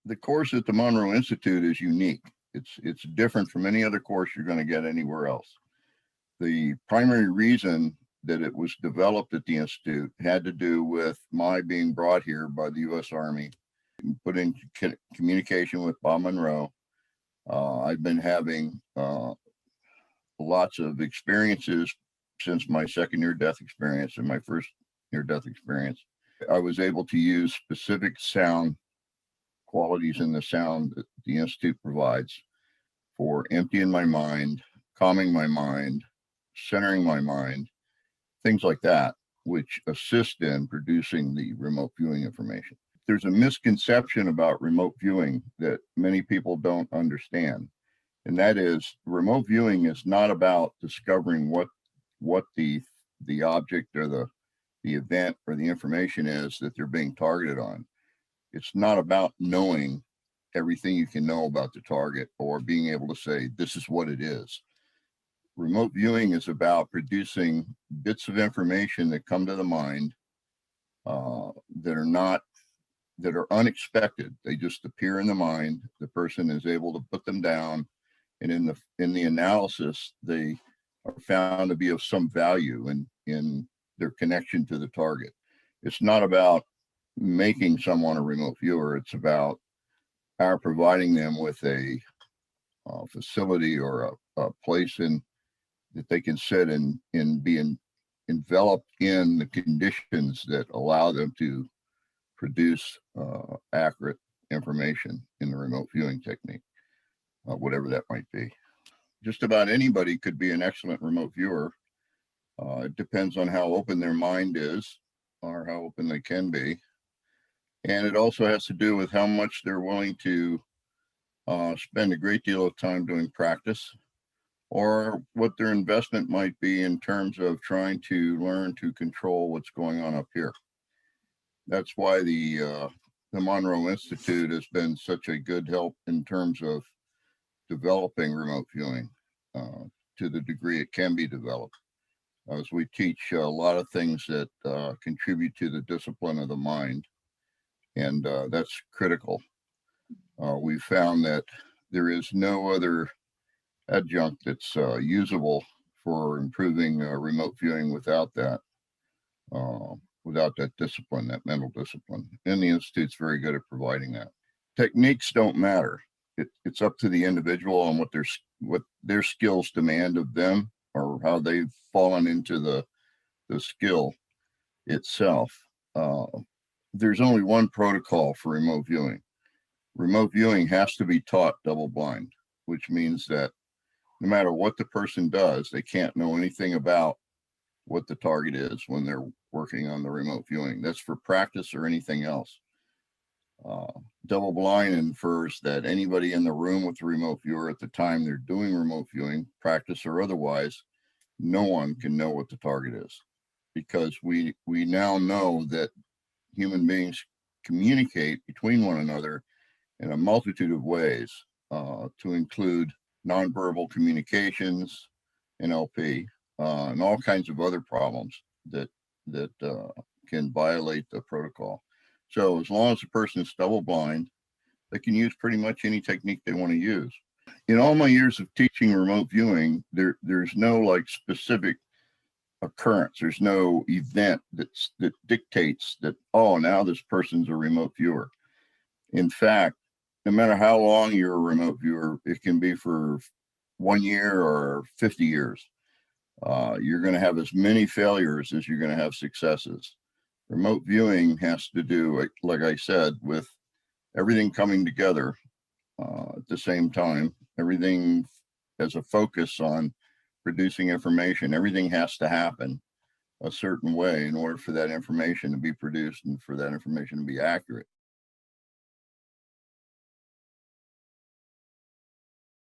The course at the Monroe Institute is unique. It's different from any other course you're going to get anywhere else. The primary reason that it was developed at the Institute had to do with my being brought here by the U.S. Army, put in communication with Bob Monroe. I've been having lots of experiences since my second near-death experience and my first near-death experience. I was able to use specific sound qualities in the sound that the Institute provides for emptying my mind, calming my mind, centering my mind, things like that, which assist in producing the remote viewing information. There's a misconception about remote viewing that many people don't understand. And that is, remote viewing is not about discovering what the object or the event or the information is that they're being targeted on. It's not about knowing everything you can know about the target or being able to say, this is what it is. Remote viewing is about producing bits of information that come to the mind that are unexpected. They just appear in the mind. The person is able to put them down, and in the analysis, they are found to be of some value in their connection to the target. It's not about making someone a remote viewer. It's about our providing them with a facility or a place that they can sit and be enveloped in the conditions that allow them to produce accurate information in the remote viewing technique, whatever that might be. Just about anybody could be an excellent remote viewer. It depends on how open their mind is or how open they can be. And it also has to do with how much they're willing to spend a great deal of time doing practice, or what their investment might be in terms of trying to learn to control what's going on up here. That's why the Monroe Institute has been such a good help in terms of developing remote viewing to the degree it can be developed. As we teach a lot of things that contribute to the discipline of the mind, and that's critical. We found that there is no other adjunct that's usable for improving remote viewing without that discipline, that mental discipline. And the Institute's very good at providing that. Techniques don't matter. It's up to the individual on what their skills demand of them, or how they've fallen into the skill itself. There's only one protocol for remote viewing. Remote viewing has to be taught double blind, which means that no matter what the person does, they can't know anything about what the target is when they're working on the remote viewing. That's for practice or anything else. Double blind infers that anybody in the room with the remote viewer at the time they're doing remote viewing, practice or otherwise, no one can know what the target is, because we now know that human beings communicate between one another in a multitude of ways, to include nonverbal communications, NLP, and all kinds of other problems that can violate the protocol. So as long as the person is double blind, they can use pretty much any technique they want to use. In all my years of teaching remote viewing, there's no like specific occurrence. There's no event that dictates that, oh, now this person's a remote viewer. In fact, no matter how long you're a remote viewer, it can be for 1 year or 50 years. You're going to have as many failures as you're going to have successes. Remote viewing has to do, like I said, with everything coming together at the same time. Everything has a focus on producing information. Everything has to happen a certain way in order for that information to be produced and for that information to be accurate.